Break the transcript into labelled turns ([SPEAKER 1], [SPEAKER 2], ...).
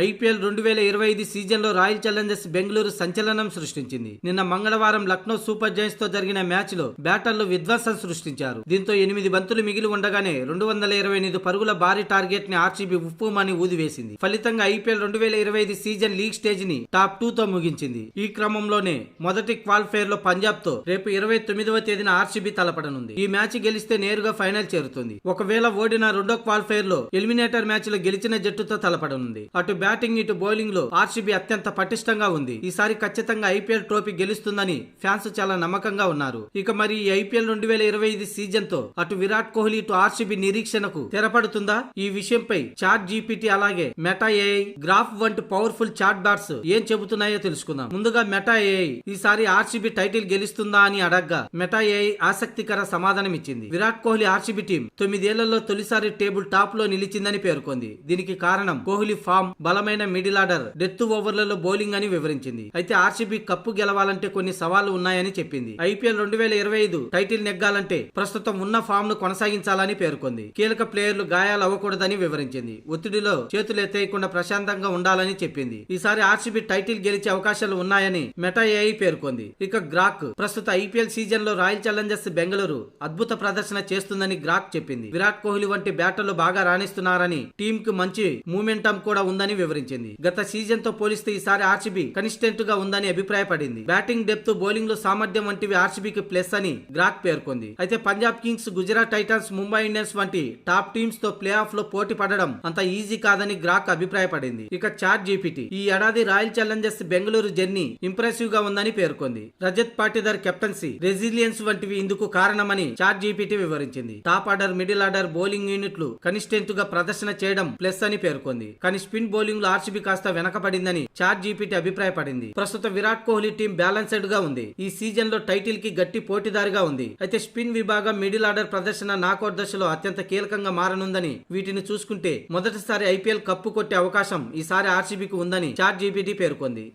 [SPEAKER 1] IPL 2025 సీజన్లో royal Challengers Bengaluru సంచలనం సృష్టించింది. నిన్న మంగళవారం లక్నో సూపర్ జైంట్స్ తో జరిగిన మ్యాచ్ లో బ్యాటర్లు విధ్వంసం సృష్టించారు. దీంతో 8 బంతులు మిగిలి ఉండగానే 228 పరుగుల భారీ టార్గెట్ ని ఆర్సీబీ ఉప్పుమని ఊదివేసింది. ఫలితంగా ఐపీఎల్ 2025 సీజన్ లీగ్ స్టేజ్ ని టాప్ 2 తో ముగించింది. ఈ క్రమంలోనే మొదటి క్వాలిఫైర్ లో పంజాబ్ తో రేపు 29వ తేదీన ఆర్సీబీ తలపడనుంది. ఈ మ్యాచ్ గెలిస్తే నేరుగా ఫైనల్ చేరుతుంది. ఒకవేళ ఓడిన రెండో క్వాలిఫైర్ లో ఎలిమినేటర్ మ్యాచ్ లో గెలిచిన జట్టుతో తలపడనుంది. అటు బ్యాటింగ్ ఇటు బౌలింగ్ లో ఆర్సీబీ అత్యంత పటిష్టంగా ఉంది. ఈసారి ఖచ్చితంగా ఐపీఎల్ ట్రోఫీ గెలుస్తుందని ఫ్యాన్స్ చాలా నమ్మకంగా ఉన్నారు. ఇక మరి ఈ ఐపీఎల్ 2025 సీజన్ తో అటు విరాట్ కోహ్లీ ఇటు ఆర్సీబీ నిరీక్షణకు తెరపడుతుందా? ఈ విషయంపై చాట్ జీపీటీ అలాగే మెటా ఏఐ, గ్రాఫ్ వంటి పవర్ఫుల్ చాట్ బాట్స్ ఏం చెబుతున్నాయో తెలుసుకుందాం. ముందుగా మెటా ఏఐ ఈసారి ఆర్సీబీ టైటిల్ గెలుస్తుందా అని అడగ్గా మెటా ఏఐ ఆసక్తికర సమాధానం ఇచ్చింది. విరాట్ కోహ్లీ ఆర్సీబీ టీం 9 ఏళ్లలో తొలిసారి టేబుల్ టాప్ లో నిలిచిందని పేర్కొంది. దీనికి కారణం కోహ్లీ ఫామ్, బలమైన మిడిల్ ఆర్డర్, డెత్ ఓవర్లలో బౌలింగ్ అని వివరించింది. అయితే ఆర్సీబీ కప్పు గెలవాలంటే కొన్ని సవాళ్లు ఉన్నాయని చెప్పింది. ఐపీఎల్ 2025 టైటిల్ నెగ్గాలంటే ప్రస్తుతం ఉన్న ఫామ్ ను కొనసాగించాలని పేర్కొంది. కీలక ప్లేయర్లు గాయాలు అవ్వకూడదని వివరించింది. ఒత్తిడిలో చేతులు ఎత్తేయకుండా ప్రశాంతంగా ఉండాలని చెప్పింది. ఈసారి ఆర్సీబీ టైటిల్ గెలిచే అవకాశాలు ఉన్నాయని మెటా ఏఐ పేర్కొంది. ఇక గ్రాక్ ప్రస్తుత ఐపీఎల్ సీజన్ లో రాయల్ ఛాలెంజర్స్ బెంగళూరు అద్భుత ప్రదర్శన చేస్తుందని గ్రాక్ చెప్పింది. విరాట్ కోహ్లీ వంటి బ్యాటర్లు బాగా రాణిస్తున్నారని, టీమ్ కు మంచి మూమెంటం కూడా ఉందని వివరించింది. గత సీజన్ తో పోలిస్తే ఈసారి ఆర్సీబీ కన్సిస్టెంట్ గా ఉందని అభిప్రాయపడింది. బ్యాటింగ్ డెప్త్, బౌలింగ్ లో సామర్థ్యం వంటివి ఆర్సీబీకి ప్లస్ అని గ్రాక్ పేర్కొంది. అయితే Punjab Kings, Gujarat Titans, Mumbai Indians వంటి టాప్ టీమ్స్ తో ప్లే ఆఫ్ లో పోటీ పడడం అంత ఈజీ కాదని గ్రాక్ అభిప్రాయపడింది. ఇక చాట్ జీపీటీ ఈ ఏడాది royal Challengers Bengaluru journey impressive గా ఉందని పేర్కొంది. రజత్ పాటిదార్ కెప్టెన్సీ, రెసిలియన్స్ వంటివి ఇందుకు కారణమని చాట్ జీపీటీ వివరించింది. Top order, middle order, bowling యూనిట్లు కన్సిస్టెంట్ గా ప్రదర్శన చేయడం ప్లస్ అని పేర్కొంది. కానీ స్పిన్ బౌలింగ్ లో ఆర్సీబీ కాస్త వెనకబడిందని చాట్ జీపీటీ అభిప్రాయపడింది. ప్రస్తుతం విరాట్ కోహ్లీ టీం బ్యాలెన్స్డ్ గా ఉంది. ఈ సీజన్ లో టైటిల్ కి గట్టి పోటీదారిగా ఉంది. అయితే స్పిన్ విభాగం, మిడిల్ ఆర్డర్ ప్రదర్శన నాకౌట్ దశలో అత్యంత కీలకంగా మారనుందని, వీటిని చూసుకుంటే మొదటిసారి ఐపీఎల్ కప్పు కొట్టే అవకాశం ఈసారి ఆర్సీబీకి ఉందని చాట్ జీపీటీ పేర్కొంది.